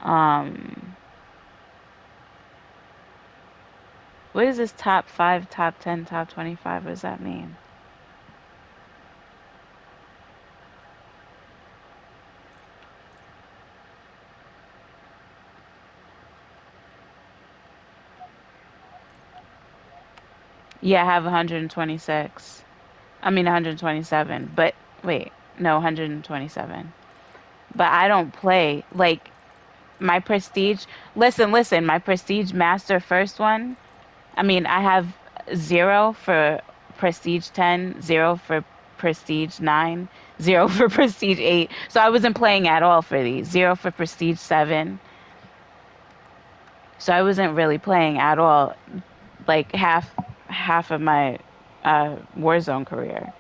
Um, what is this top 5, top 10, top 25? What does that mean? Yeah, I have 126. I mean 127, but wait, no, 127. But I don't play like my prestige. Listen, my prestige master first one. I mean, I have 0 for prestige 10, 0 for prestige 9, 0 for prestige 8. So I wasn't playing at all for these. 0 for prestige 7. So I wasn't really playing at all like half of my Warzone career.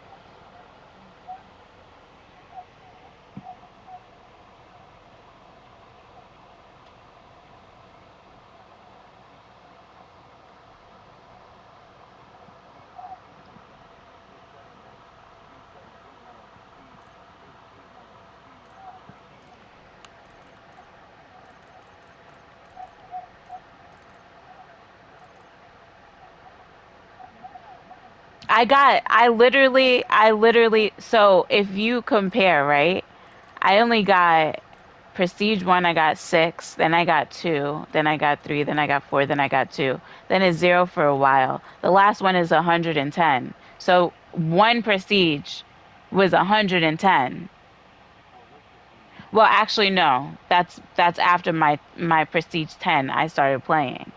I literally, so if you compare, right? I only got Prestige 1, I got 6, then I got 2, then I got 3, then I got 4, then I got 2. Then it's 0 for a while. The last one is 110. So one Prestige was 110. Well, actually, no. That's after my Prestige 10 I started playing.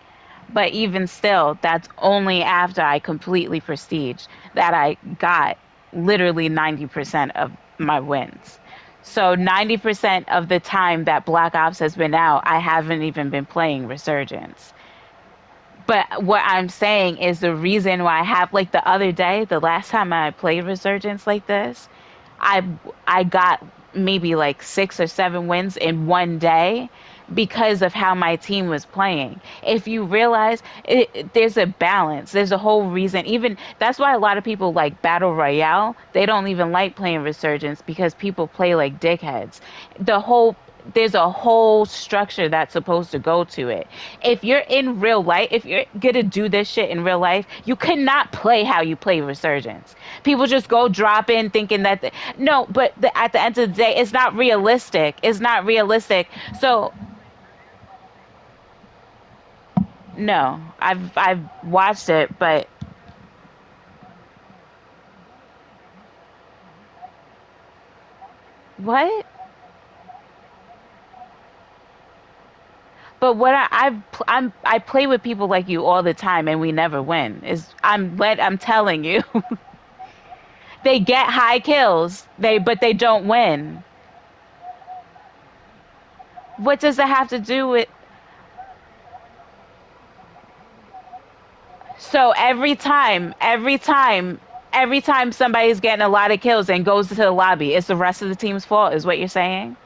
But even still, that's only after I completely prestige that I got literally 90% of my wins. So 90% of the time that Black Ops has been out, I haven't even been playing Resurgence. But what I'm saying is the reason why I have like the other day, the last time I played Resurgence like this, I I got maybe like 6 or 7 wins in one day because of how my team was playing. If you realize there's a balance, there's a whole reason. Even that's why a lot of people like Battle Royale. They don't even like playing Resurgence because people play like dickheads. The whole There's a whole structure that's supposed to go to it. If you're in real life, if you're gonna do this shit in real life, you cannot play how you play Resurgence. People just go drop in thinking that no, but at the end of the day, it's not realistic. It's not realistic. So no, I've watched it, but what? But I play with people like you all the time, and we never win. Is I'm telling you, they get high kills, but they don't win. What does that have to do with? So every time somebody's getting a lot of kills and goes to the lobby, it's the rest of the team's fault, is what you're saying?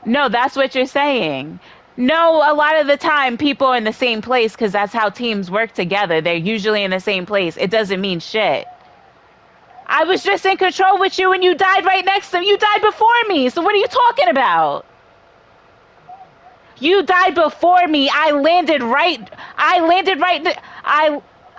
No, that's what you're saying. No, a lot of the time people are in the same place because that's how teams work together. They're usually in the same place. It doesn't mean shit. I was just in control with you and you died right next to me. You died before me. So what are you talking about? You died before me. I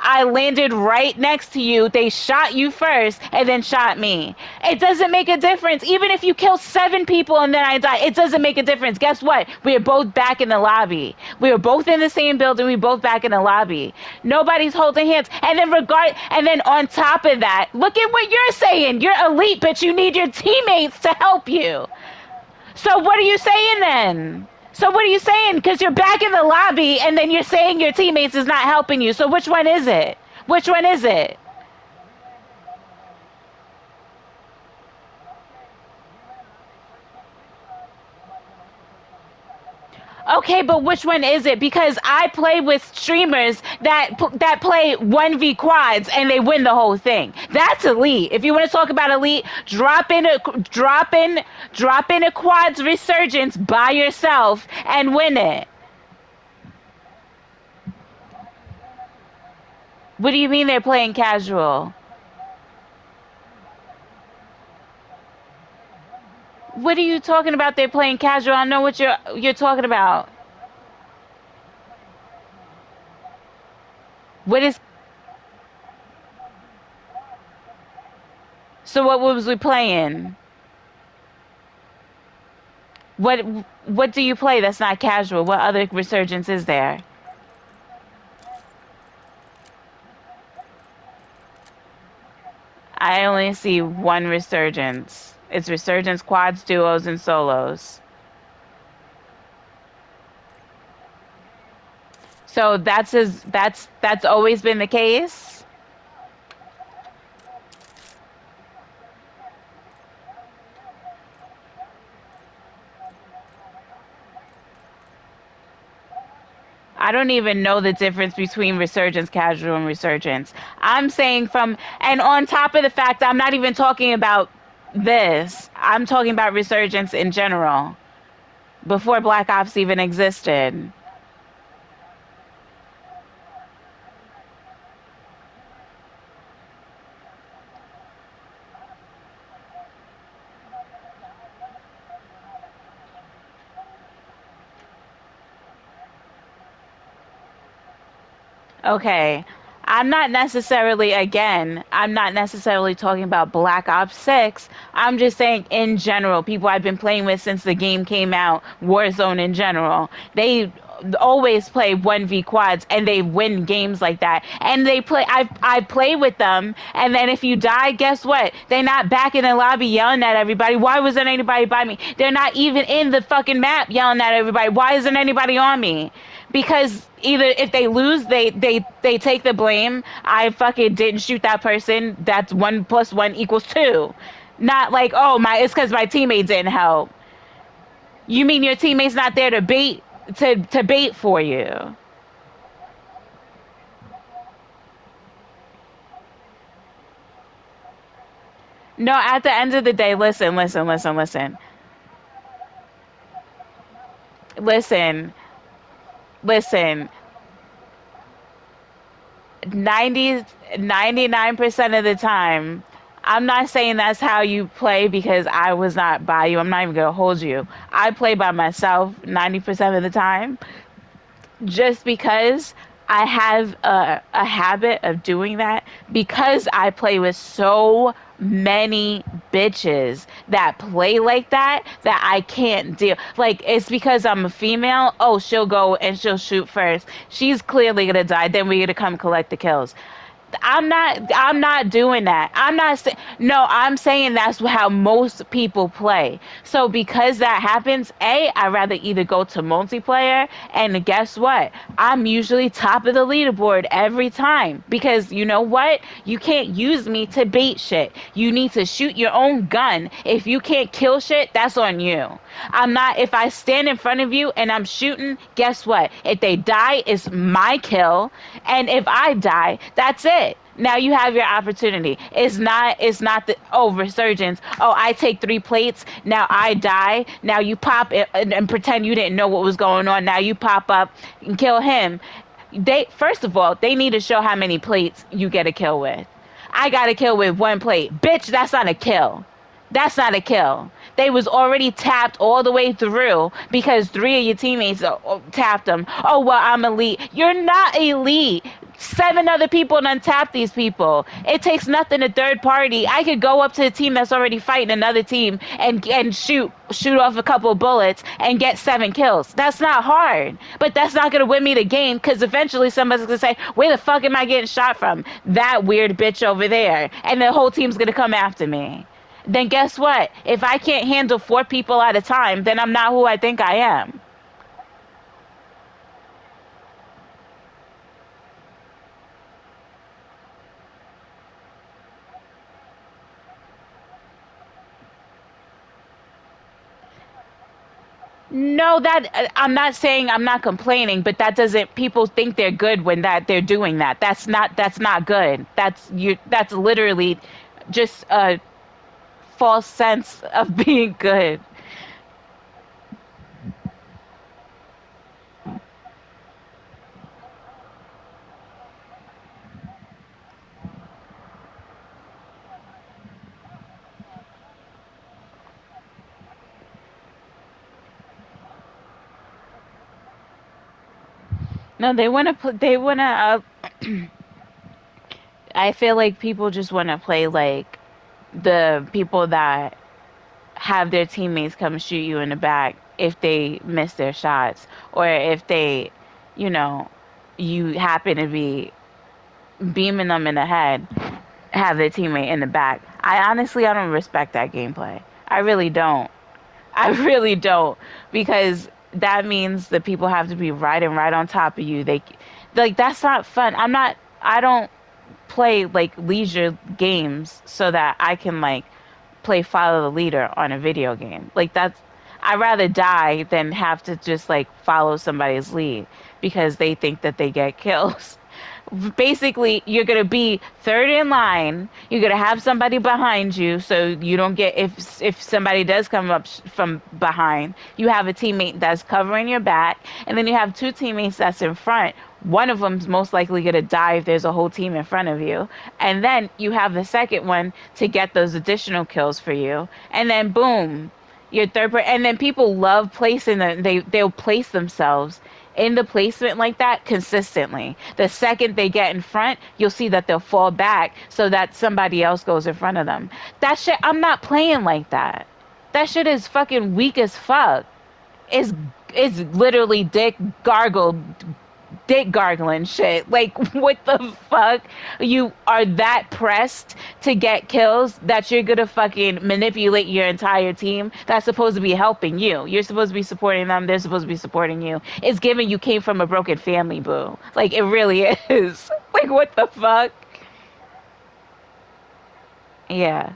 I landed right next to you. They shot you first and then shot me. It doesn't make a difference. Even if you kill 7 people and then I die, it doesn't make a difference. Guess what? We are both back in the lobby. We were both in the same building. We both back in the lobby. Nobody's holding hands. And then on top of that, look at what you're saying. You're elite, but you need your teammates to help you. So what are you saying then? So what are you saying? Because you're back in the lobby and then you're saying your teammates is not helping you. So which one is it? Which one is it? Okay, but which one is it? Because I play with streamers that play 1v quads and they win the whole thing. That's elite. If you want to talk about elite, drop in a quads resurgence by yourself and win it. What do you mean they're playing casual? What are you talking about? They're playing casual. I know what you're talking about. What is so? What was we playing? What what do you play that's not casual? What other resurgence is there? I only see one resurgence. It's resurgence quads, duos, and solos. So that's always been the case. I don't even know the difference between resurgence casual and resurgence. I'm saying from and on top of the fact I'm not even talking about this. I'm talking about resurgence in general before Black Ops even existed. Okay. I'm not necessarily talking about Black Ops 6. I'm just saying in general, people I've been playing with since the game came out, Warzone in general. They always play 1v quads and they win games like that. And I play with them and then if you die, guess what? They're not back in the lobby yelling at everybody. Why wasn't anybody by me? They're not even in the fucking map yelling at everybody. Why isn't anybody on me? Because either if they lose, they take the blame. I fucking didn't shoot that person. That's 1 plus 1 equals 2. Not like, oh my, it's because my teammate didn't help. You mean your teammate's not there to bait for you? No, at the end of the day, listen, listen. 90 99% of the time, I'm not saying that's how you play because I was not by you. I'm not even gonna hold you. I play by myself 90% of the time just because I have a habit of doing that because I play with so many bitches that play like that I can't deal. Like it's because I'm a female. Oh, she'll go and she'll shoot first. She's clearly gonna die. Then we're gonna come collect the kills. I'm not doing that. No, I'm saying that's how most people play. So because that happens, I'd rather either go to multiplayer and guess what? I'm usually top of the leaderboard every time because you know what? You can't use me to bait shit. You need to shoot your own gun. If you can't kill shit, that's on you. I'm not if I stand in front of you and I'm shooting, guess what? If they die, it's my kill. And if I die, that's it. Now you have your opportunity. It's not the resurgence. Oh, I take 3 plates. Now I die. Now you pop it and pretend you didn't know what was going on. Now you pop up and kill him. They first of all, they need to show how many plates you get a kill with. I got a kill with 1 plate. Bitch, that's not a kill. That's not a kill. They was already tapped all the way through because 3 of your teammates tapped them. Oh well, I'm elite. You're not elite. 7 other people done tap these people. It takes nothing to third party. I could go up to a team that's already fighting another team and shoot off a couple bullets and get 7 kills. That's not hard. But that's not gonna win me the game because eventually somebody's gonna say, where the fuck am I getting shot from? That weird bitch over there. And the whole team's gonna come after me. Then guess what? If I can't handle 4 people at a time, then I'm not who I think I am. No, that I'm not saying I'm not complaining, but that doesn't people think they're good when that they're doing that. That's not good. That's literally just a false sense of being good. No, they want to put. They want to. I feel like people just want to play like the people that have their teammates come shoot you in the back if they miss their shots, or if they, you know, you happen to be beaming them in the head, have their teammate in the back. I don't respect that gameplay. I really don't. I really don't, because that means that people have to be riding right on top of you. They like that's not fun. I don't play like leisure games so that I can like play follow the leader on a video game. Like that's I'd rather die than have to just like follow somebody's lead because they think that they get kills. Basically, you're going to be third in line. You're going to have somebody behind you so you don't get if somebody does come up from behind, you have a teammate that's covering your back, and then you have two teammates that's in front. One of them's most likely going to die if there's a whole team in front of you. And then you have the second one to get those additional kills for you. And then boom, your and then people love placing they'll place themselves in the placement like that consistently. The second they get in front, you'll see that they'll fall back so that somebody else goes in front of them. That shit, I'm not playing like that. That shit is fucking weak as fuck. It's it's literally dick gargling shit. Like, what the fuck? You are that pressed to get kills that you're gonna fucking manipulate your entire team that's supposed to be helping you. You're supposed to be supporting them, they're supposed to be supporting you. It's given you came from a broken family, boo. Like, it really is. Like, what the fuck? Yeah.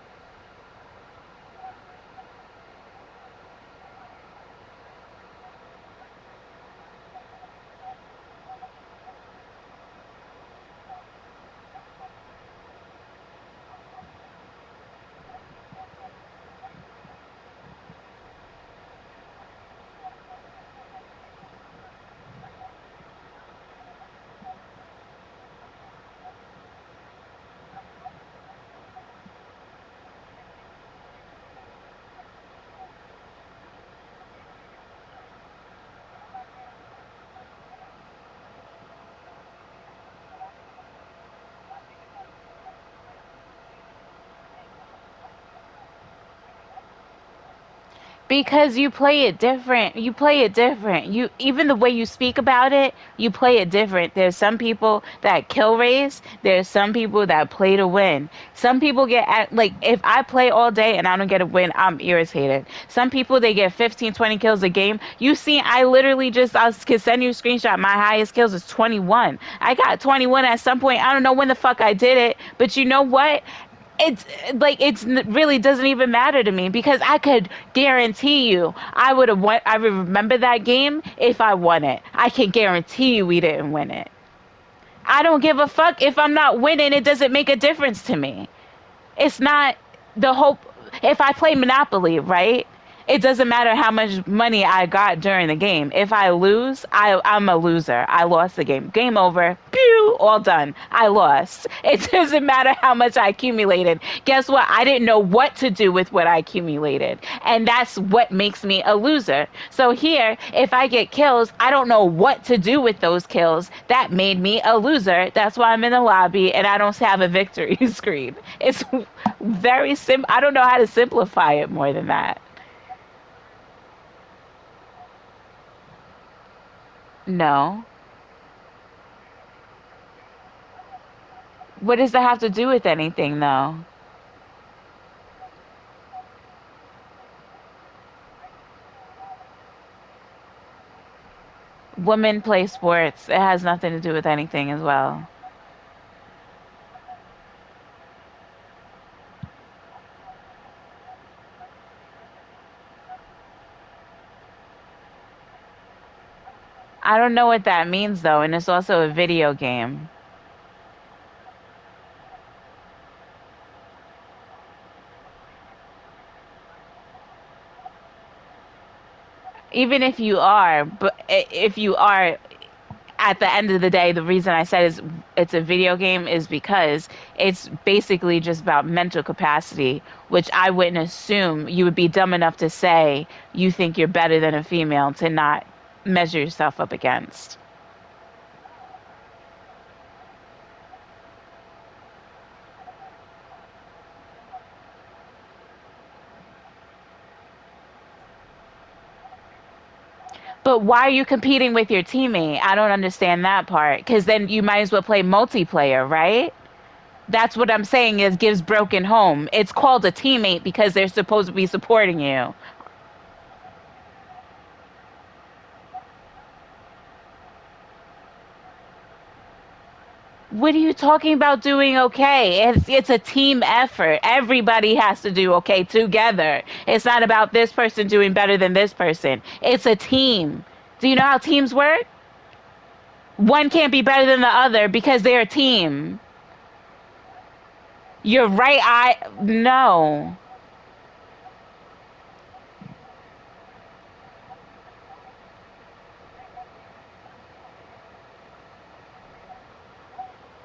Because you play it different. You play it different. You even the way you speak about it, you play it different. There's some people that kill race. There's some people that play to win. Some people like if I play all day and I don't get a win, I'm irritated. Some people they get 15, 20 kills a game. You see, I literally just I can send you a screenshot. My highest kills is 21. I got 21 at some point. I don't know when the fuck I did it, but you know what? It's like really doesn't even matter to me because I could guarantee you I would have won. I would remember that game if I won it. I can guarantee you we didn't win it. I don't give a fuck if I'm not winning. It doesn't make a difference to me. It's not the hope. If I play Monopoly, right? It doesn't matter how much money I got during the game. If I lose, I'm a loser. I lost the game. Game over. Pew, all done. I lost. It doesn't matter how much I accumulated. Guess what? I didn't know what to do with what I accumulated. And that's what makes me a loser. So here, if I get kills, I don't know what to do with those kills. That made me a loser. That's why I'm in the lobby and I don't have a victory screen. It's very simple. I don't know how to simplify it more than that. No. What does that have to do with anything, though? Women play sports. It has nothing to do with anything as well. I don't know what that means, though, and it's also a video game. Even if you are, but if you are, at the end of the day, the reason I said it's a video game is because it's basically just about mental capacity, which I wouldn't assume you would be dumb enough to say you think you're better than a female to not measure yourself up against. But why are you competing with your teammate? I don't understand that part. Because then you might as well play multiplayer, right? That's what I'm saying is gives broken home. It's called a teammate because they're supposed to be supporting you. What are you talking about doing okay? It's a team effort. Everybody has to do okay together. It's not about this person doing better than this person. It's a team. Do you know how teams work? One can't be better than the other because they're a team. You're right. I no.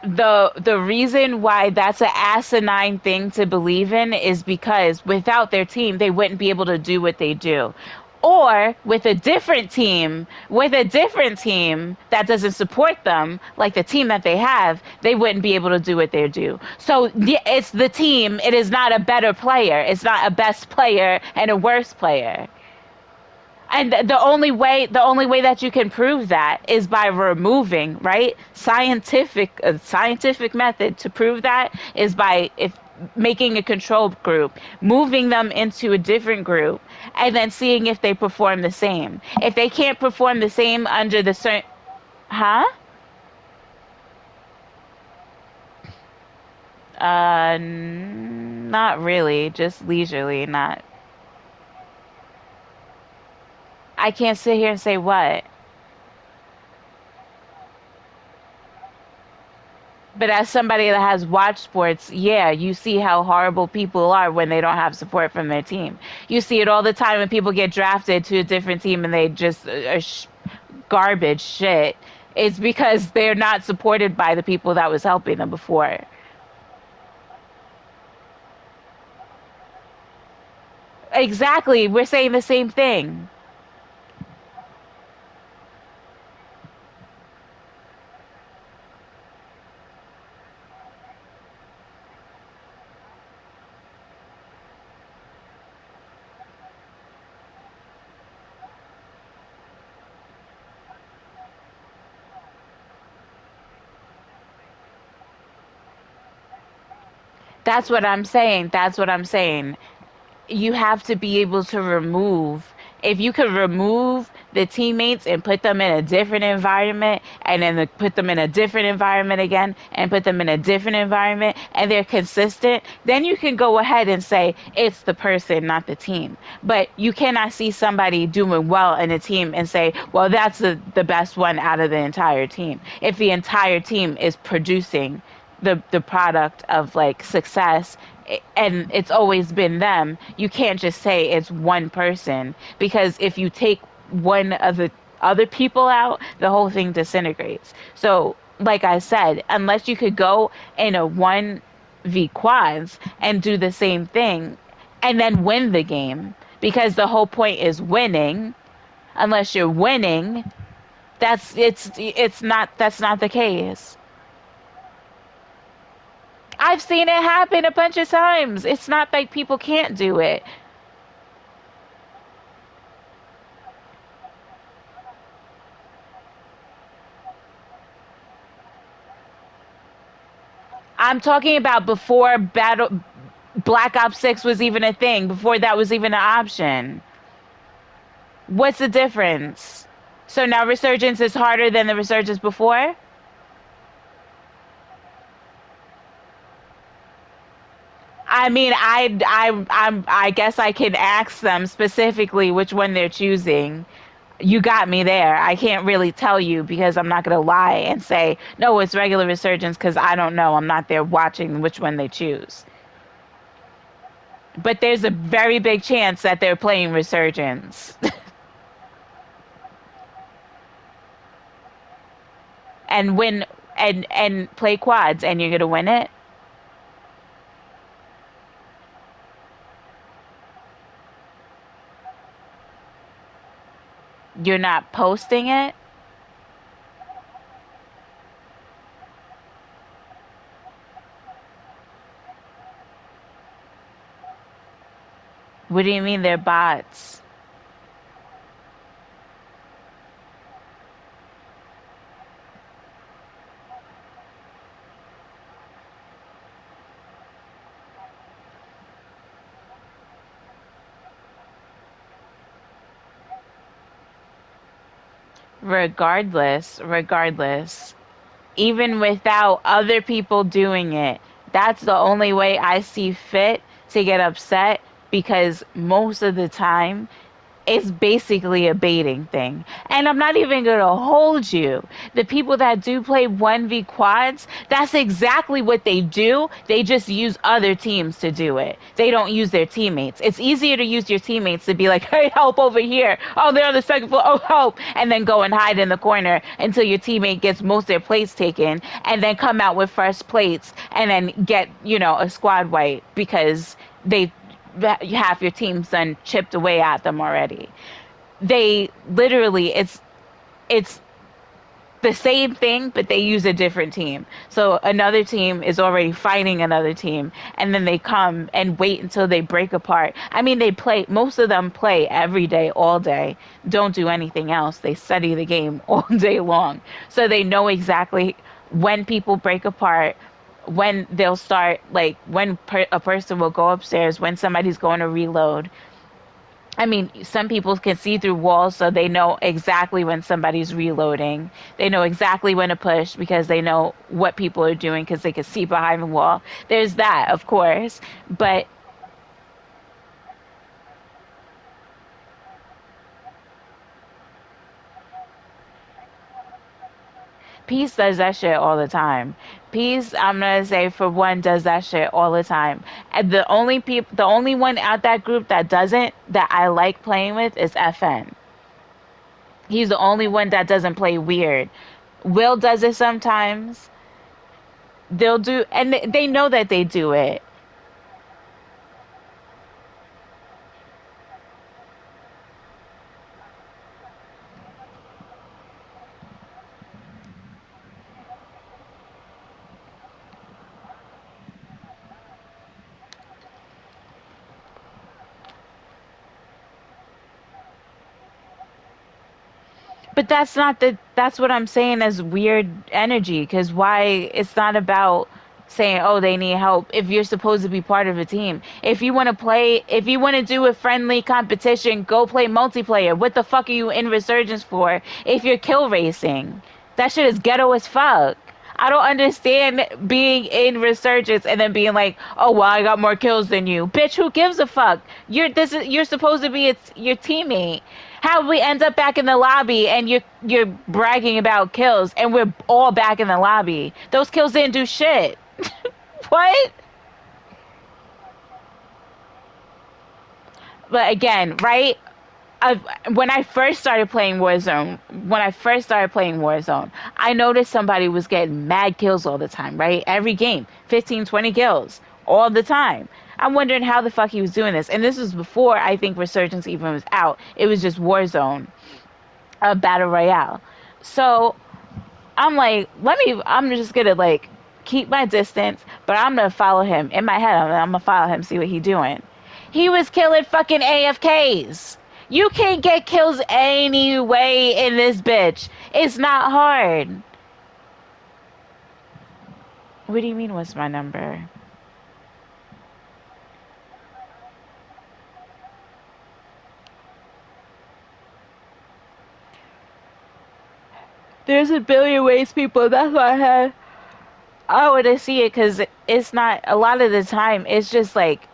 The reason why that's an asinine thing to believe in is because without their team they wouldn't be able to do what they do, or with a different team that doesn't support them like the team that they have, they wouldn't be able to do what they do. So it's the team. It is not a better player. It's not a best player and a worse player. And the only way that you can prove that is by removing, right? Scientific method to prove that is by if making a control group, moving them into a different group, and then seeing if they perform the same. If they can't perform the same under the certain, huh? Not really, just leisurely, not. I can't sit here and say what. But as somebody that has watched sports, yeah, you see how horrible people are when they don't have support from their team. You see it all the time when people get drafted to a different team and they just are garbage shit. It's because they're not supported by the people that was helping them before. Exactly. We're saying the same thing. That's what I'm saying. That's what I'm saying. You have to be able to remove, if you could remove the teammates and put them in a different environment and then put them in a different environment again and put them in a different environment and they're consistent, then you can go ahead and say it's the person, not the team. But you cannot see somebody doing well in a team and say, well, that's the best one out of the entire team, if the entire team is producing the product of like success, and it's always been them. You can't just say it's one person, because if you take one of the other people out, the whole thing disintegrates. So like I said, unless you could go in a 1v quads and do the same thing and then win the game, because the whole point is winning. Unless you're winning, that's not the case. I've seen it happen a bunch of times. It's not like people can't do it. I'm talking about before Battle Black Ops 6 was even a thing, before that was even an option. What's the difference? So now Resurgence is harder than the Resurgence before? I mean, I guess I can ask them specifically which one they're choosing. You got me there. I can't really tell you because I'm not going to lie and say, no, it's regular Resurgence, because I don't know. I'm not there watching which one they choose. But there's a very big chance that they're playing Resurgence and win and play quads, and you're going to win it. You're not posting it. What do you mean they're bots? regardless, even without other people doing it, that's the only way I see fit to get upset because most of the time it's basically a baiting thing. And I'm not even going to hold you. The people that do play 1v quads, that's exactly what they do. They just use other teams to do it. They don't use their teammates. It's easier to use your teammates to be like, hey, help over here. Oh, they're on the second floor. Oh, help. And then go and hide in the corner until your teammate gets most of their plates taken and then come out with fresh plates and then get, a squad wipe because they half your team's done chipped away at them already. They literally it's the same thing, but they use a different team. So another team is already fighting another team, and then they come and wait until they break apart. I mean, they play, most of them play every day, all day, don't do anything else. They study the game all day long. So they know exactly when people break apart, when they'll start, like when a person will go upstairs, when somebody's going to reload. I mean, some people can see through walls, so they know exactly when somebody's reloading. They know exactly when to push because they know what people are doing because they can see behind the wall. There's that, of course. But Peace does that shit all the time. Peace, I'm gonna say for one, does that shit all the time. And the only one out that group that doesn't, that I like playing with, is FN. He's the only one that doesn't play weird. Will does it sometimes. They'll do, and they know that they do it. But that's what I'm saying as weird energy, because why it's not about saying, oh, they need help if you're supposed to be part of a team. If you want to play, if you want to do a friendly competition, go play multiplayer. What the fuck are you in Resurgence for if you're kill racing? That shit is ghetto as fuck. I don't understand being in Resurgence and then being like, "Oh well, I got more kills than you, bitch. Who gives a fuck? You're supposed to be your teammate. How we end up back in the lobby and you're bragging about kills and we're all back in the lobby. Those kills didn't do shit. What? But again, right? I, when I first started playing Warzone, I noticed somebody was getting mad kills all the time, right? Every game, 15, 20 kills all the time. I'm wondering how the fuck he was doing this. And this was before I think Resurgence even was out. It was just Warzone, a battle royale. So I'm just gonna like keep my distance, but I'm gonna follow him. In my head, I'm gonna follow him, see what he doing. He was killing fucking AFKs. You can't get kills anyway in this bitch. It's not hard. What do you mean, what's my number? There's a billion ways, people. That's why I want to see it because it's not, a lot of the time, it's just like,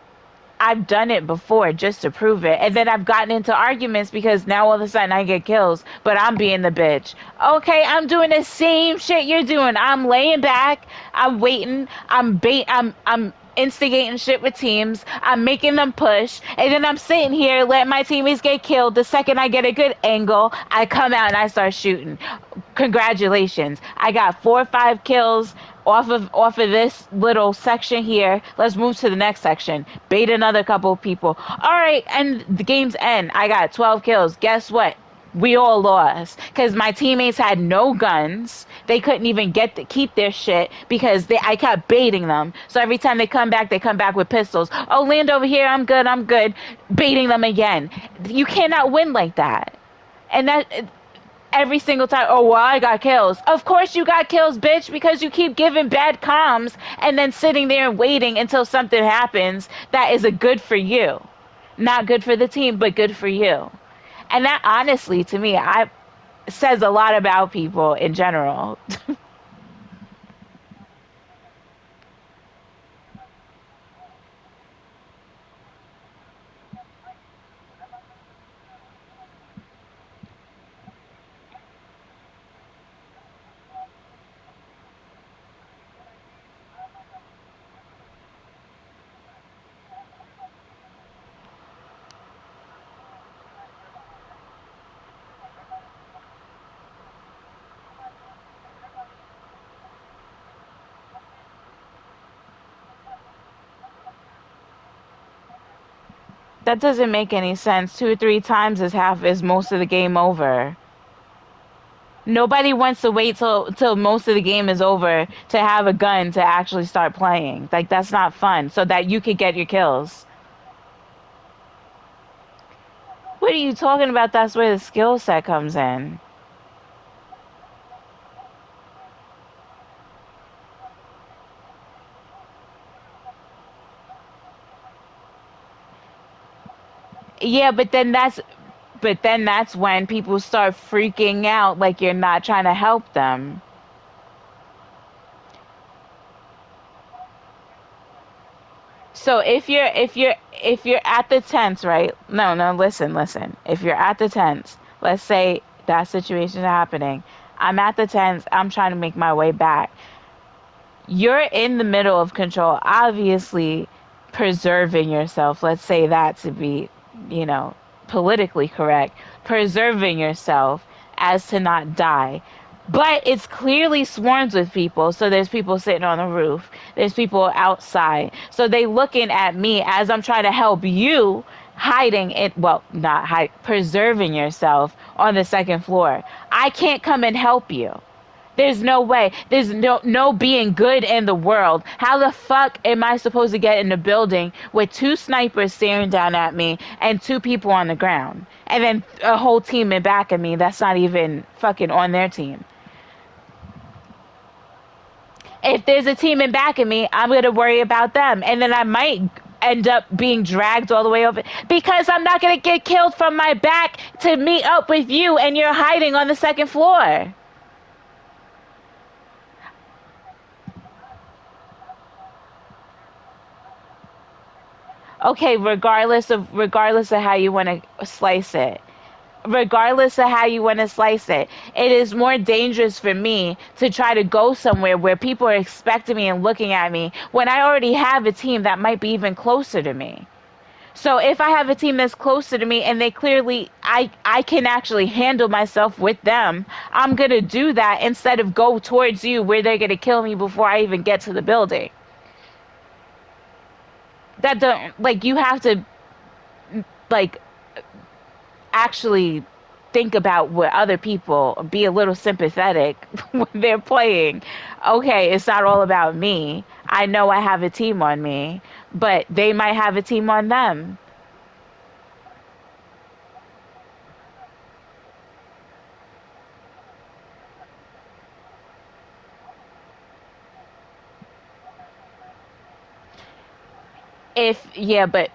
I've done it before just to prove it. And then I've gotten into arguments because now all of a sudden I get kills, but I'm being the bitch. Okay, I'm doing the same shit you're doing. I'm laying back, I'm waiting, I'm instigating shit with teams, I'm making them push, and then I'm sitting here letting my teammates get killed. The second I get a good angle, I come out and I start shooting. Congratulations. I got 4 or 5 kills off of this little section here. Let's move to the next section. Bait another couple of people. All right, and the game's end. I got 12 kills. Guess what? We all lost because my teammates had no guns. They couldn't even keep their shit because I kept baiting them. So every time they come back with pistols. Oh, land over here. I'm good. I'm good. Baiting them again. You cannot win like that. And that every single time. Oh, well, I got kills. Of course you got kills, bitch, because you keep giving bad comms and then sitting there and waiting until something happens that is a good for you. Not good for the team, but good for you. And that honestly, to me, says a lot about people in general. That doesn't make any sense. Two or three times is most of the game over. Nobody wants to wait till most of the game is over to have a gun to actually start playing. Like that's not fun. So that you could get your kills. What are you talking about? That's where the skill set comes in. Yeah, but then that's when people start freaking out like you're not trying to help them. So if you're at the tents, right? No, no, listen. If you're at the tents, let's say that situation is happening. I'm at the tents, I'm trying to make my way back. You're in the middle of control, obviously preserving yourself. Let's say that to be, you know, politically correct, preserving yourself as to not die. But it's clearly swarms with people. So there's people sitting on the roof. There's people outside. So they looking at me as I'm trying to help you hiding it. Well, not hide, preserving yourself on the second floor. I can't come and help you. There's no way. There's no being good in the world. How the fuck am I supposed to get in the building with two snipers staring down at me and two people on the ground? And then a whole team in back of me that's not even fucking on their team. If there's a team in back of me, I'm going to worry about them. And then I might end up being dragged all the way over because I'm not going to get killed from my back to meet up with you and you're hiding on the second floor. Okay, regardless of how you want to slice it, regardless of how you want to slice it, it is more dangerous for me to try to go somewhere where people are expecting me and looking at me when I already have a team that might be even closer to me. So if I have a team that's closer to me and they clearly I can actually handle myself with them, I'm going to do that instead of go towards you where they're going to kill me before I even get to the building. That don't like you have to like actually think about what other people, be a little sympathetic when they're playing. Okay, it's not all about me. I know I have a team on me, but they might have a team on them. If yeah, but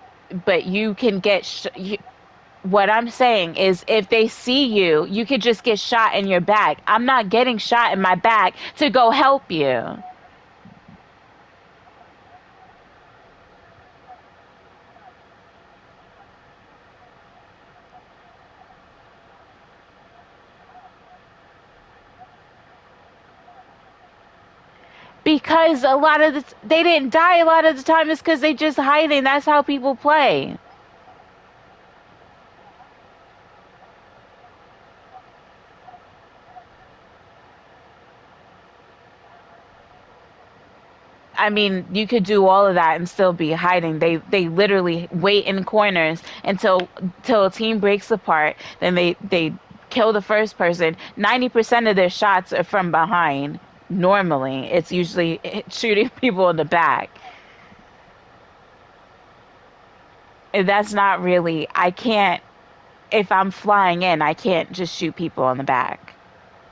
you can get what I'm saying is if they see you, you could just get shot in your back. I'm not getting shot in my back to go help you. Because a lot of they didn't die a lot of the time is because they just hiding. That's how people play. I mean, you could do all of that and still be hiding. They literally wait in corners until a team breaks apart. Then they kill the first person. 90% of their shots are from behind. Normally, it's usually shooting people in the back. And that's not really. I can't. If I'm flying in, I can't just shoot people in the back.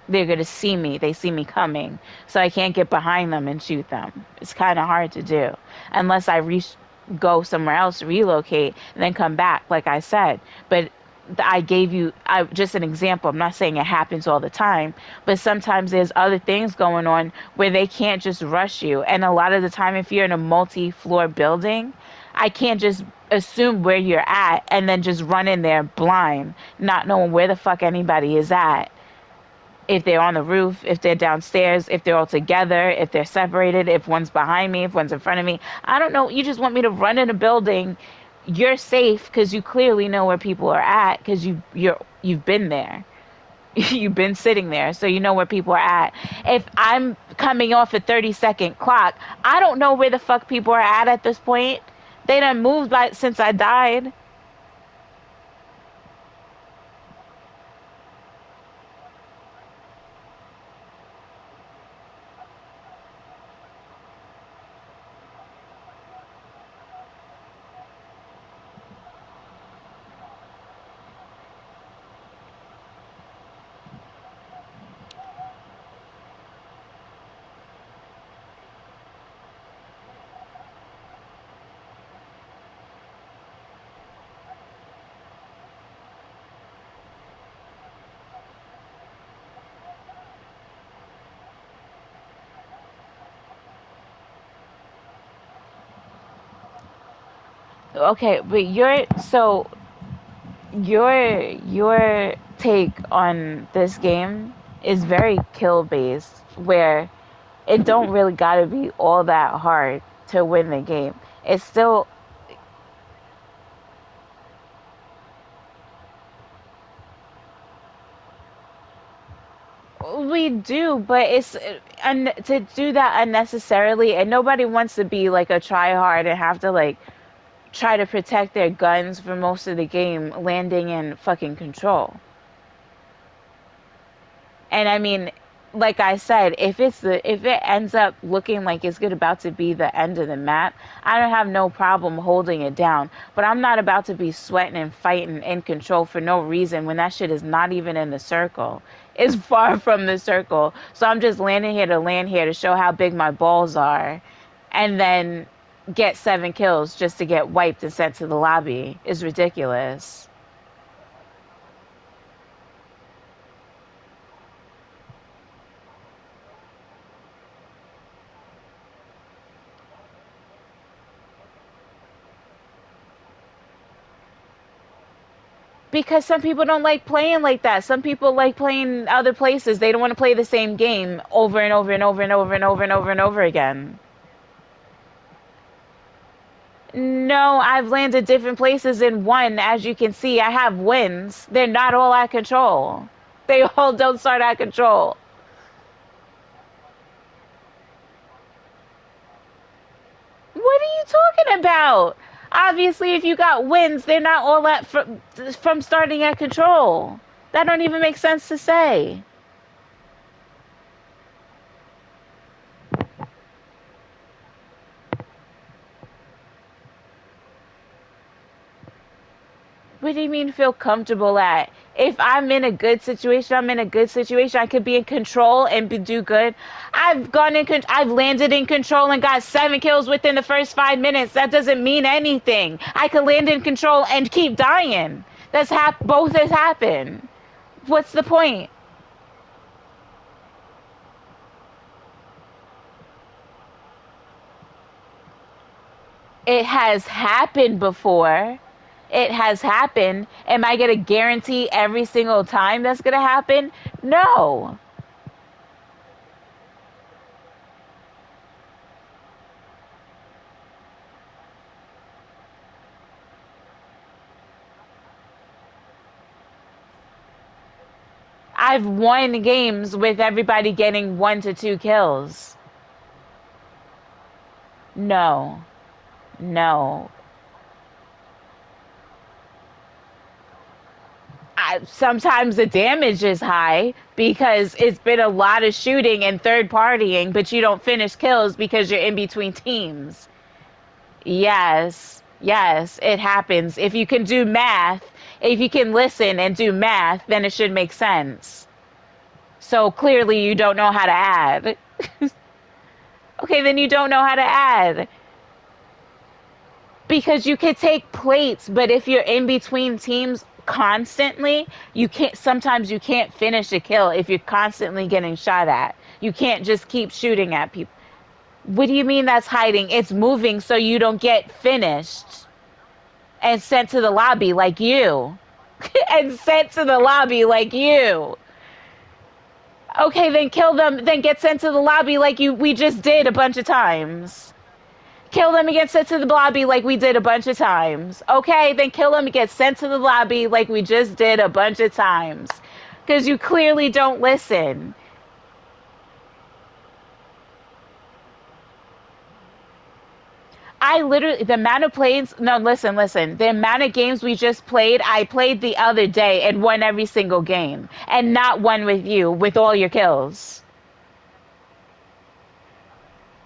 They're going to see me. They see me coming. So I can't get behind them and shoot them. It's kind of hard to do unless I go somewhere else, relocate, and then come back, like I said. But I gave you just an example. I'm not saying it happens all the time, but sometimes there's other things going on where they can't just rush you. And a lot of the time, if you're in a multi-floor building, I can't just assume where you're at and then just run in there blind, not knowing where the fuck anybody is at. If they're on the roof, if they're downstairs, if they're all together, if they're separated, if one's behind me, if one's in front of me. I don't know. You just want me to run in a building. You're safe because you clearly know where people are at because you've been there. You've been sitting there, so you know where people are at. If I'm coming off a 30-second clock, I don't know where the fuck people are at this point. They done moved by since I died. Okay, but your take on this game is very kill based, where it don't really gotta be all that hard to win the game. It's still we do, but to do that unnecessarily, and nobody wants to be like a try hard and have to like try to protect their guns for most of the game, landing in fucking control. And I mean, like I said, if it ends up looking like it's good about to be the end of the map, I don't have no problem holding it down. But I'm not about to be sweating and fighting in control for no reason when that shit is not even in the circle. It's far from the circle. So I'm just landing here to land here to show how big my balls are, and then get 7 kills just to get wiped and sent to the lobby is ridiculous. Because some people don't like playing like that. Some people like playing other places. They don't want to play the same game over and over and over and over and over and over and over again. No, I've landed different places in one. As you can see, I have wins. They're not all out of control. They all don't start out of control. What are you talking about? Obviously, if you got wins, they're not all that from starting at control. That don't even make sense to say. What do you mean feel comfortable at? If I'm in a good situation, I'm in a good situation. I could be in control and do good. I've landed in control and got 7 kills within the first 5 minutes. That doesn't mean anything. I could land in control and keep dying. Both has happened. What's the point? It has happened before. It has happened. Am I going to guarantee every single time that's going to happen? No. I've won games with everybody getting 1 to 2 kills. No, no. Sometimes the damage is high because it's been a lot of shooting and third partying, but you don't finish kills because you're in between teams. Yes, yes, it happens. If you can do math, if you can listen and do math, then it should make sense. So clearly you don't know how to add. Okay, then you don't know how to add. Because you could take plates, but if you're in between teams, constantly, you can't, sometimes you can't finish a kill if you're constantly getting shot at. You can't just keep shooting at people. What do you mean that's hiding? It's moving so you don't get finished and sent to the lobby like you. And sent to the lobby like you. Okay, then kill them, then get sent to the lobby like you we just did a bunch of times. Kill them and get sent to the lobby like we did a bunch of times. Okay, then kill them and get sent to the lobby like we just did a bunch of times. Because you clearly don't listen. I literally, the amount of plays, no, listen. The amount of games we just played, I played the other day and won every single game. And not one with you, with all your kills.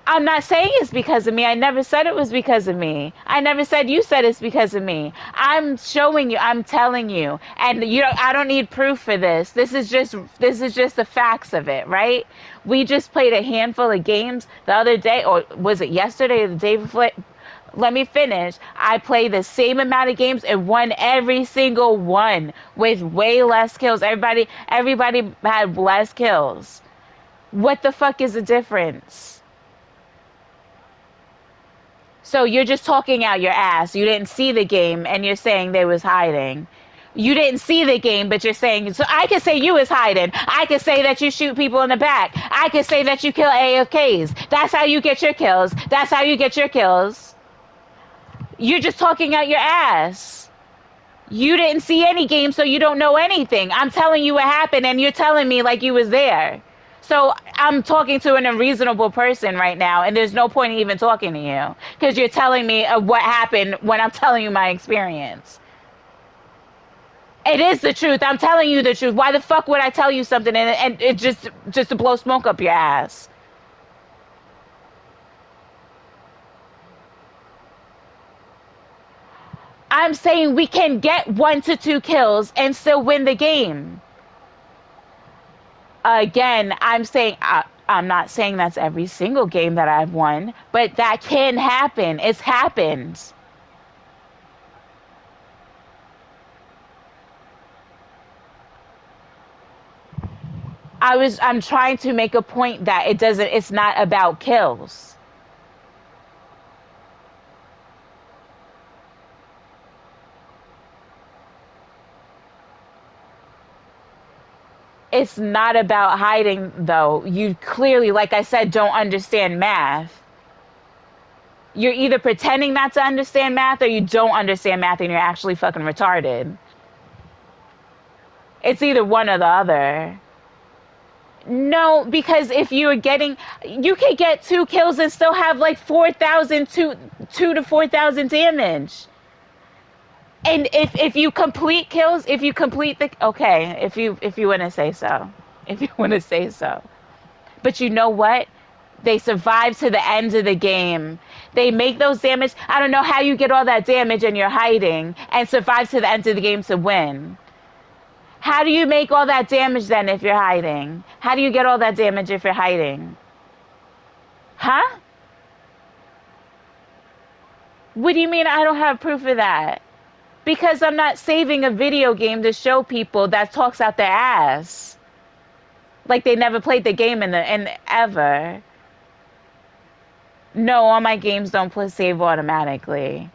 I'm not saying it's because of me. I never said it was because of me. I never said you said it's because of me. I'm showing you, I'm telling you. And you don't, I don't need proof for this. This is just the facts of it, right? We just played a handful of games the other day, or was it yesterday or the day before? Let me finish. I played the same amount of games and won every single one with way less kills. Everybody had less kills. What the fuck is the difference? So you're just talking out your ass. You didn't see the game and you're saying they was hiding. You didn't see the game, but you're saying, so I could say you was hiding. I could say that you shoot people in the back. I could say that you kill AFKs. That's how you get your kills. That's how you get your kills. You're just talking out your ass. You didn't see any game, so you don't know anything. I'm telling you what happened, and you're telling me like you was there. So I'm talking to an unreasonable person right now, and there's no point in even talking to you because you're telling me what happened when I'm telling you my experience. It is the truth. I'm telling you the truth. Why the fuck would I tell you something and it just to blow smoke up your ass? I'm saying we can get 1 to 2 kills and still win the game. Again, I'm not saying that's every single game that I've won, but that can happen. It's happened. I'm trying to make a point that it's not about kills. It's not about hiding though. You clearly, like I said, don't understand math. You're either pretending not to understand math or you don't understand math and you're actually fucking retarded. It's either one or the other. No, because if you're getting, you could get 2 kills and still have like 4,000, 2 to 4,000 damage. And if you complete kills, if you complete the, okay, if you want to say so, if you want to say so. But you know what? They survive to the end of the game. They make those damage. I don't know how you get all that damage and you're hiding and survive to the end of the game to win. How do you make all that damage then if you're hiding? How do you get all that damage if you're hiding? Huh? What do you mean I don't have proof of that? Because I'm not saving a video game to show people that talks out their ass. Like they never played the game in ever. No, all my games don't save automatically.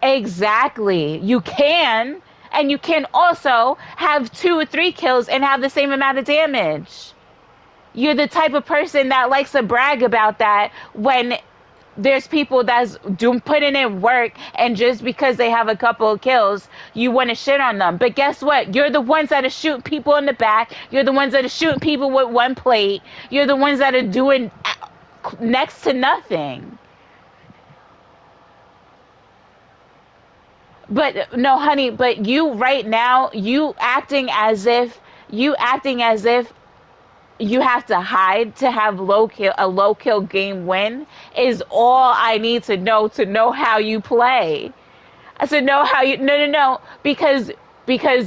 Exactly. You can, and you can also have 2 or 3 kills and have the same amount of damage. You're the type of person that likes to brag about that when there's people that's putting in work, and just because they have a couple of kills, you want to shit on them. But guess what? You're the ones that are shooting people in the back. You're the ones that are shooting people with one plate. You're the ones that are doing next to nothing. But no, honey, but you right now, you acting as if you have to hide to have a low kill game win is all I need to know how you play. I said know how you no because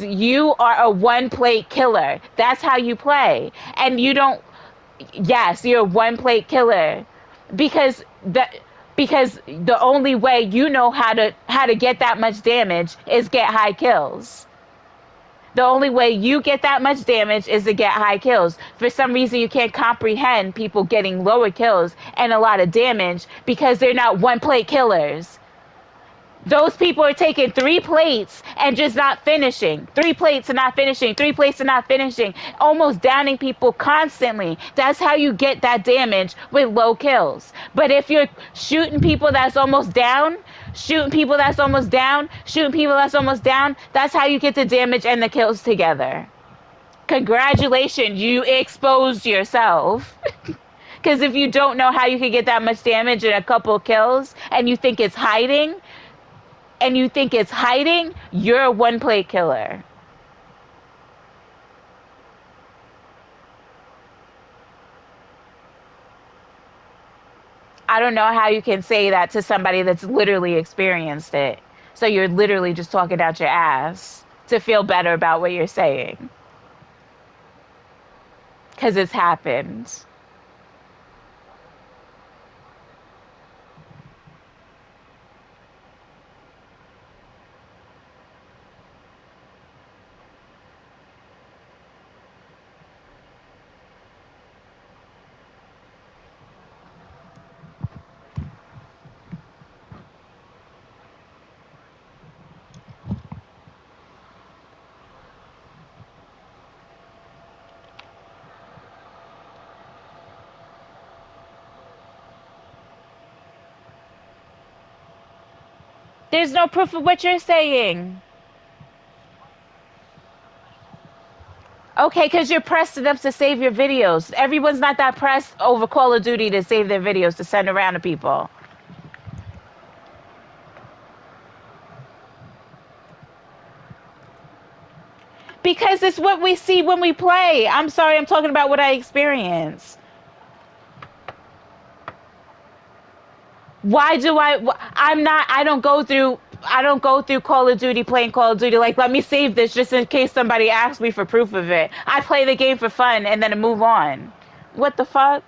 you are a one plate killer. That's how you play. And you don't, yes, you're a one plate killer because that because the only way you know how to get that much damage is get high kills. The only way you get that much damage is to get high kills. For some reason, you can't comprehend people getting lower kills and a lot of damage because they're not one plate killers. Those people are taking 3 plates and just not finishing. 3 plates and not finishing. 3 plates and not finishing. Almost downing people constantly. That's how you get that damage with low kills. But if you're shooting people that's almost down, shooting people that's almost down, shooting people that's almost down, that's how you get the damage and the kills together. Congratulations, you exposed yourself. Because if you don't know how you can get that much damage in a couple kills and you think it's hiding, you're a one plate killer. I don't know how you can say that to somebody that's literally experienced it. So you're literally just talking out your ass to feel better about what you're saying. Because it's happened. There's no proof of what you're saying. Okay, because you're pressed enough to save your videos. Everyone's not that pressed over Call of Duty to save their videos to send around to people. Because it's what we see when we play. I'm sorry, I'm talking about what I experience. Why do I'm not, I don't go through Call of Duty playing Call of Duty like, let me save this just in case somebody asks me for proof of it. I play the game for fun and then move on. What the fuck?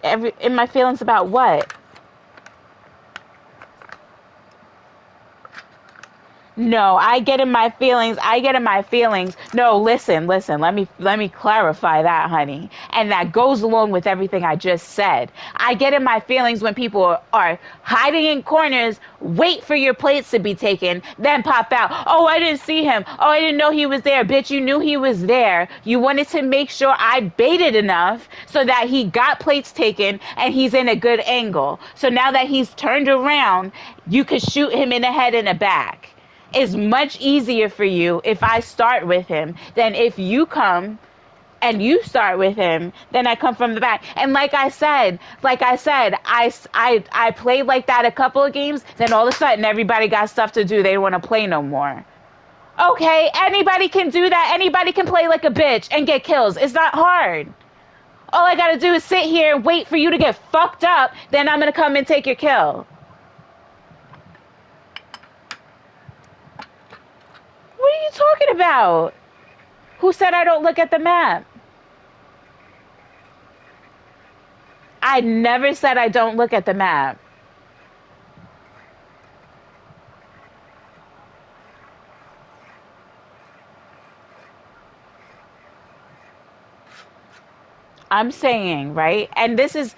In my feelings about what? No, I get in my feelings. I get in my feelings. No, listen. Let me clarify that, honey. And that goes along with everything I just said. I get in my feelings when people are hiding in corners, wait for your plates to be taken, then pop out. Oh, I didn't see him. Oh, I didn't know he was there. Bitch, you knew he was there. You wanted to make sure I baited enough so that he got plates taken and he's in a good angle. So now that he's turned around, you could shoot him in the head and the back. It's much easier for you if I start with him than if you come and you start with him, then I come from the back. And I played like that a couple of games, then all of a sudden everybody got stuff to do. They don't want to play no more. Okay, anybody can do that. Anybody can play like a bitch and get kills. It's not hard. All I gotta do is sit here and wait for you to get fucked up, then I'm gonna come and take your kill. What are you talking about? Who said I don't look at the map? I never said I don't look at the map. I'm saying, right? And this is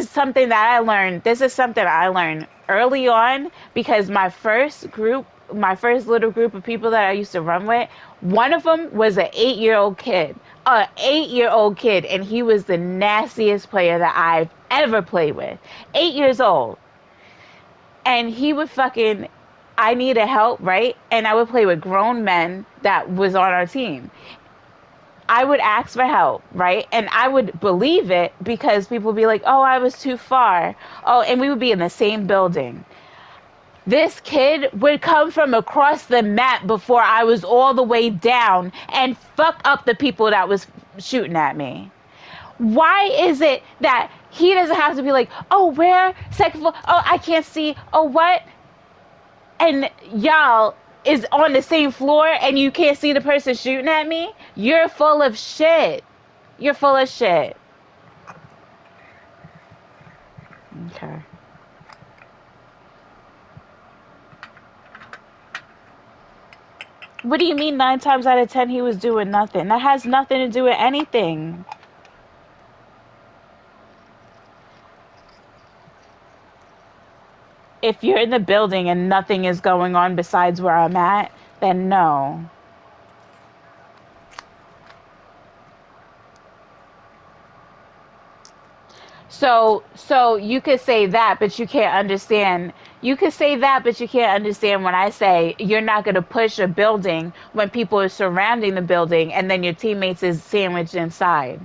something that I learned. This is something I learned early on because my first little group of people that I used to run with, one of them was an 8-year-old kid. A 8-year-old kid, and he was the nastiest player that I've ever played with. 8 years old. And he would fucking I needed help, right? And I would play with grown men that was on our team. I would ask for help, right? And I would believe it because people would be like, oh, I was too far. Oh, and we would be in the same building. This kid would come from across the map before I was all the way down and fuck up the people that was shooting at me. Why is it that he doesn't have to be like, oh, where? Second floor. Oh, I can't see. Oh, what? And y'all, is on the same floor and you can't see the person shooting at me? You're full of shit. You're full of shit. Okay. What do you mean 9 times out of 10 he was doing nothing? That has nothing to do with anything. If you're in the building and nothing is going on besides where I'm at, then no. So you could say that, but you can't understand. You could say that, but you can't understand when I say you're not going to push a building when people are surrounding the building and then your teammates is sandwiched inside.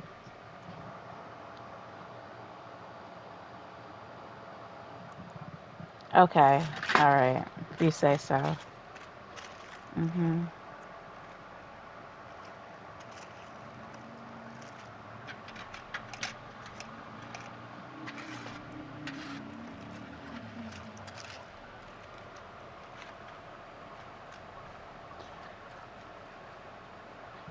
Okay. All right. If you say so. Mhm.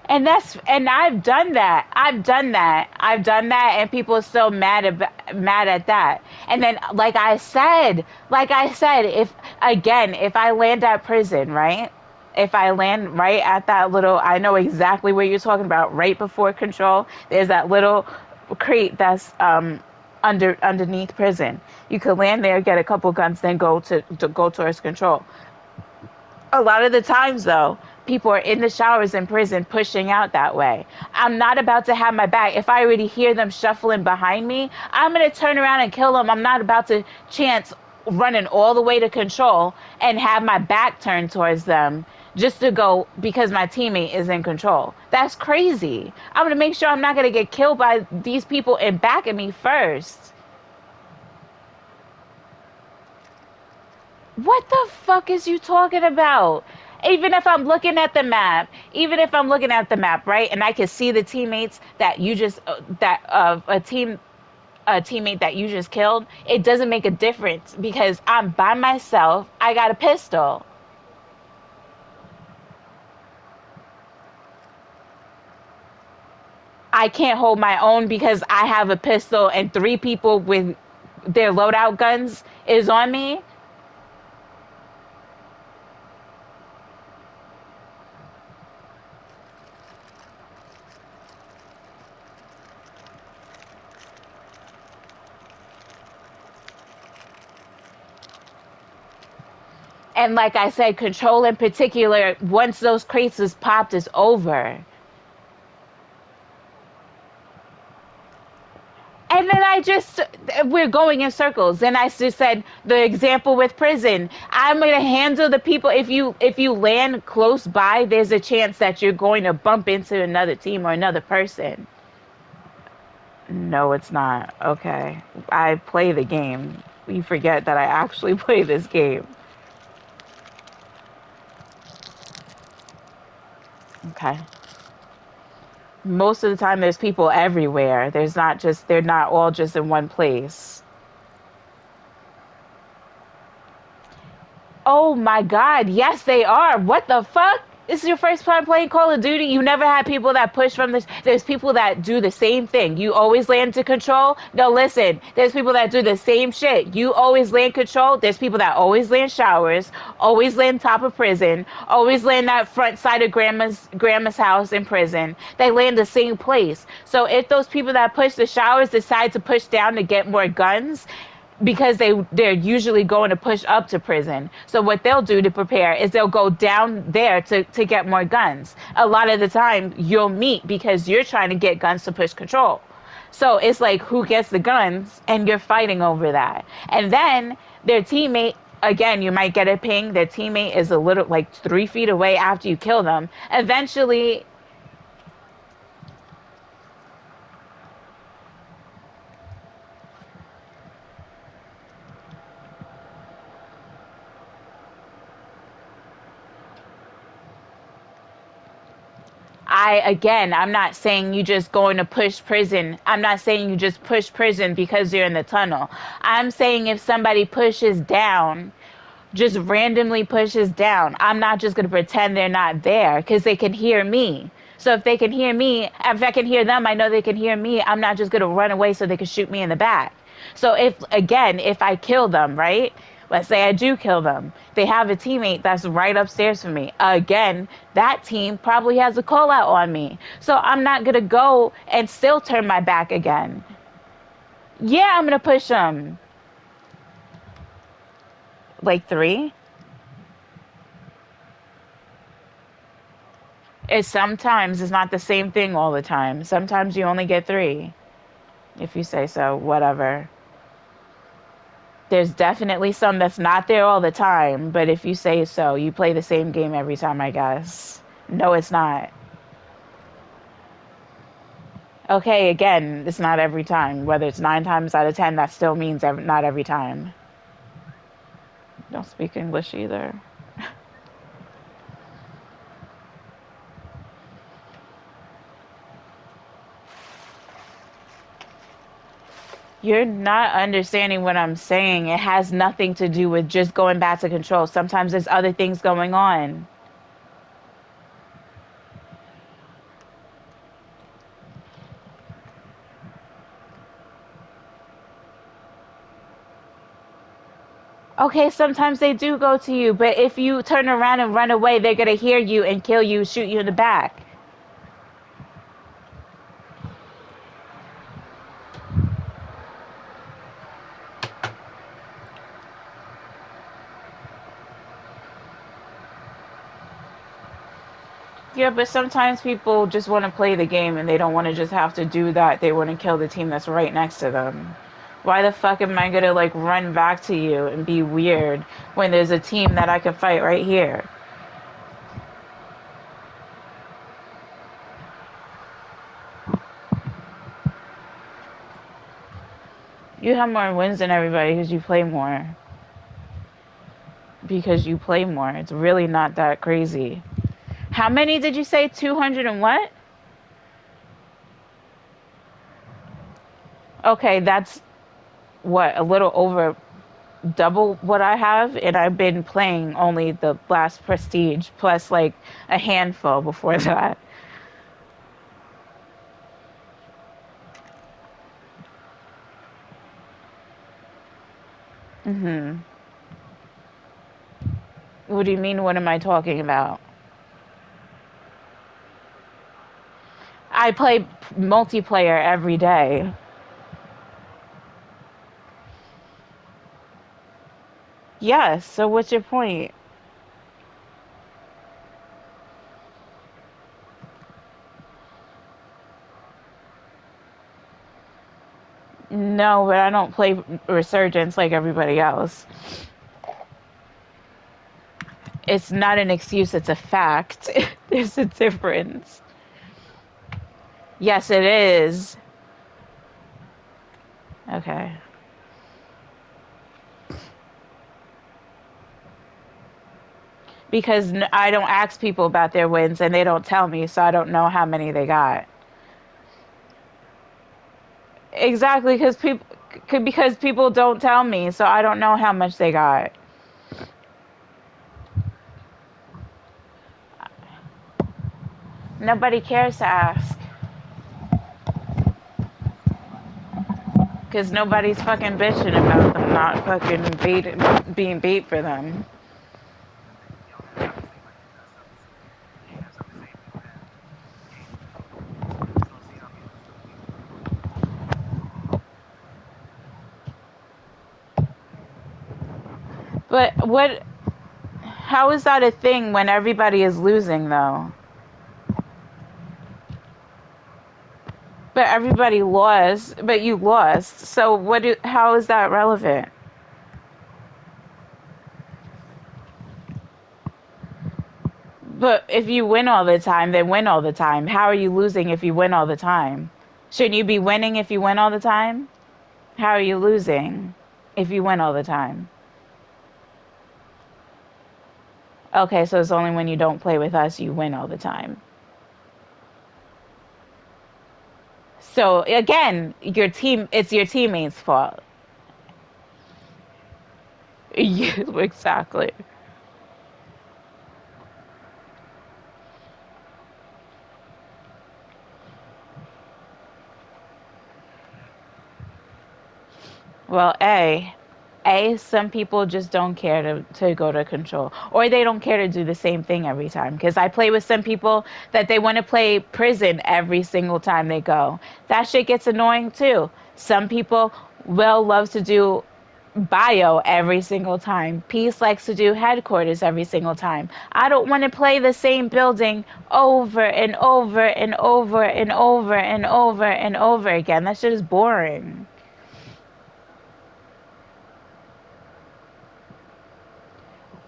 And I've done that. I've done that and people are still mad at that. And then like I said, if I land at prison, right? If I land right at that little, I know exactly what you're talking about, right before control. There's that little crate that's underneath prison. You could land there, get a couple guns, then to go towards control. A lot of the times, though, people are in the showers in prison pushing out that way. I'm not about to have my back. If I already hear them shuffling behind me, I'm going to turn around and kill them. I'm not about to chance running all the way to control and have my back turned towards them just to go because my teammate is in control. That's crazy. I'm going to make sure I'm not going to get killed by these people in back of me first. What the fuck is you talking about? Even if I'm looking at the map, even if I'm looking at the map, right, and I can see the teammates that you just that a teammate that you just killed, it doesn't make a difference because I'm by myself. I got a pistol. I can't hold my own because I have a pistol and three people with their loadout guns is on me. And like I said, control in particular, once those crates is popped, is over. And then we're going in circles. And I just said the example with prison. I'm going to handle the people. If you land close by, there's a chance that you're going to bump into another team or another person. No, it's not. Okay. I play the game. You forget that I actually play this game. Okay. Most of the time, there's people everywhere. They're not all just in one place. Oh my God. Yes, they are. What the fuck? This is your first time playing Call of Duty. You never had people that push from this. There's people that do the same thing. You always land to control. No, listen. There's people that do the same shit. You always land control. There's people that always land showers, always land top of prison, always land that front side of grandma's house in prison. They land the same place. So if those people that push the showers decide to push down to get more guns, because they're usually going to push up to prison. So what they'll do to prepare is they'll go down there to get more guns. A lot of the time you'll meet because you're trying to get guns to push control. So it's like who gets the guns and you're fighting over that. And then their teammate, again, you might get a ping, their teammate is a little like 3 feet away after you kill them. Eventually I'm not saying you just going to push prison. I'm not saying you just push prison because you're in the tunnel. I'm saying if somebody pushes down just randomly pushes down, I'm not just going to pretend they're not there because they can hear me. So if they can hear me, if I can hear them, I know they can hear me. I'm not just going to run away so they can shoot me in the back. So if I kill them, right? Let's say I do kill them. They have a teammate that's right upstairs from me. Again, that team probably has a call out on me. So I'm not going to go and still turn my back again. Yeah, I'm going to push them. Like three? It's not the same thing all the time. Sometimes you only get three, if you say so, whatever. There's definitely some that's not there all the time, but if you say so, you play the same game every time, I guess. No, it's not. Okay, again, it's not every time. Whether it's 9 times out of 10, that still means not every time. Don't speak English either. You're not understanding what I'm saying. It has nothing to do with just going back to control. Sometimes there's other things going on. Okay, sometimes they do go to you, but if you turn around and run away, they're gonna hear you and kill you, shoot you in the back. Yeah, but sometimes people just want to play the game and they don't want to just have to do that. They want to kill the team that's right next to them. Why the fuck am I gonna like run back to you and be weird when there's a team that I can fight right here? You have more wins than everybody because you play more. Because you play more. It's really not that crazy. How many did you say? 200 and what? Okay, that's what, a little over double what I have, and I've been playing only the last prestige plus like a handful before that. Hmm. What do you mean? What am I talking about? I play multiplayer every day. Yes. So what's your point? No, but I don't play Resurgence like everybody else. It's not an excuse. It's a fact. There's a difference. Yes, it is. Okay. Because I don't ask people about their wins and they don't tell me, so I don't know how many they got. Exactly, because people don't tell me, so I don't know how much they got. Nobody cares to ask because nobody's fucking bitching about them not fucking being bait for them. But what? How is that a thing when everybody is losing though? But everybody lost. But you lost. So what? How is that relevant? But if you win all the time, then win all the time. How are you losing if you win all the time? Shouldn't you be winning if you win all the time? How are you losing if you win all the time? Okay, so it's only when you don't play with us you win all the time. So again, it's your teammates' fault. Yeah, exactly. Well, some people just don't care to go to control, or they don't care to do the same thing every time. Because I play with some people that they want to play prison every single time they go. That shit gets annoying too. Some people will love to do bio every single time. Peace likes to do headquarters every single time. I don't want to play the same building over and over and over and over and over and over again. That shit is boring.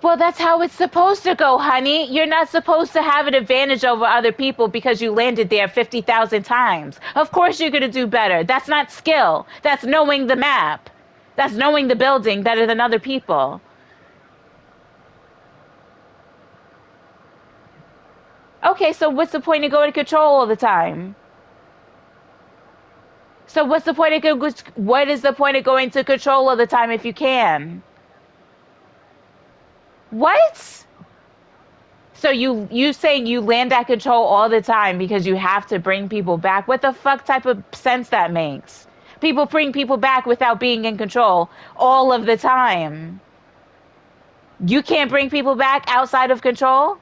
Well, that's how it's supposed to go, honey. You're not supposed to have an advantage over other people because you landed there 50,000 times. Of course, you're going to do better. That's not skill. That's knowing the map. That's knowing the building better than other people. Okay, so what's the point of going to control all the time? So what's the point of what is the point of going to control all the time if you can? What? So you saying you land at control all the time because you have to bring people back? What the fuck type of sense that makes? People bring people back without being in control all of the time. You can't bring people back outside of control?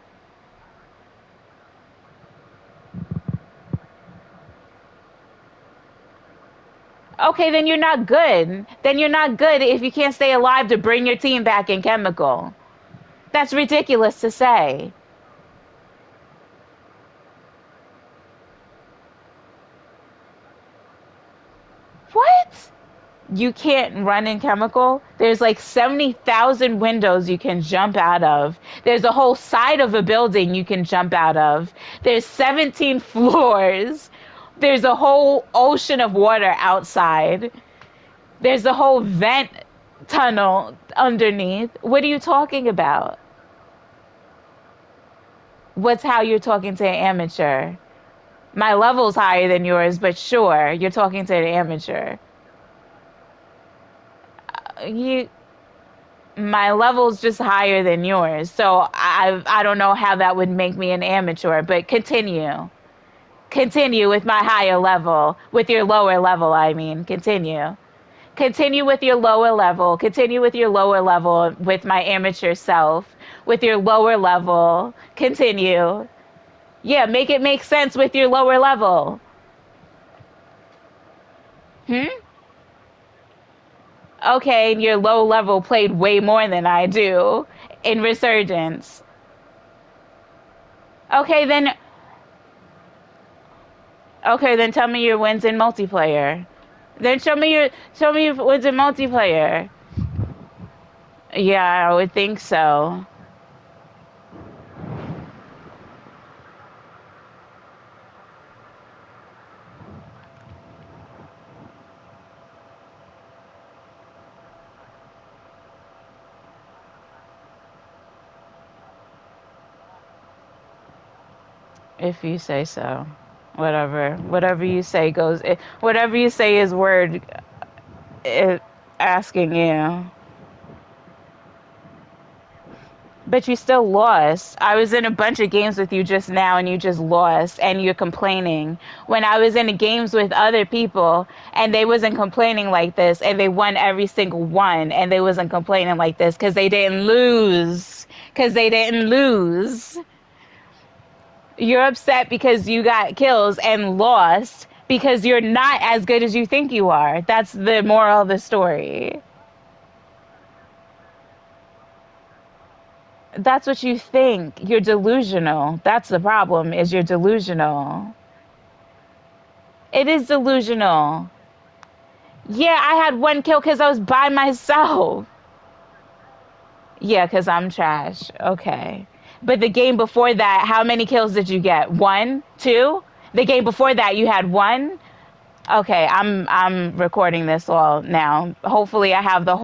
Okay, then you're not good. Then you're not good if you can't stay alive to bring your team back in chemical. That's ridiculous to say. What? You can't run in chemical. There's like 70,000 windows you can jump out of. There's a whole side of a building you can jump out of. There's 17 floors. There's a whole ocean of water outside. There's a whole vent tunnel underneath. What are you talking about? What's how you're talking to an amateur? My level's higher than yours, but sure, you're talking to an amateur. You My level's just higher than yours. So I don't know how that would make me an amateur, but continue. Continue with my higher level, with your lower level, I mean. Continue. Continue with your lower level. Continue with your lower level with my amateur self. With your lower level. Continue. Yeah, make it make sense with your lower level. Hmm? Okay, your low level played way more than I do in Resurgence. Okay, then Okay, then tell me your wins in multiplayer. Then show me your wins in multiplayer. Yeah, I would think so. If you say so. Whatever you say goes. Whatever you say is word asking you. But you still lost. I was in a bunch of games with you just now and you just lost and you're complaining. When I was in the games with other people and they wasn't complaining like this and they won every single one and they wasn't complaining like this cuz they didn't lose. Cuz they didn't lose. You're upset because you got kills and lost because you're not as good as you think you are. That's the moral of the story. That's what you think. You're delusional. That's the problem, is you're delusional. It is delusional. Yeah, I had one kill because I was by myself. Yeah, because I'm trash. Okay. But the game before that, how many kills did you get? One? Two? The game before that, you had one? Okay, I'm recording this all now. Hopefully I have the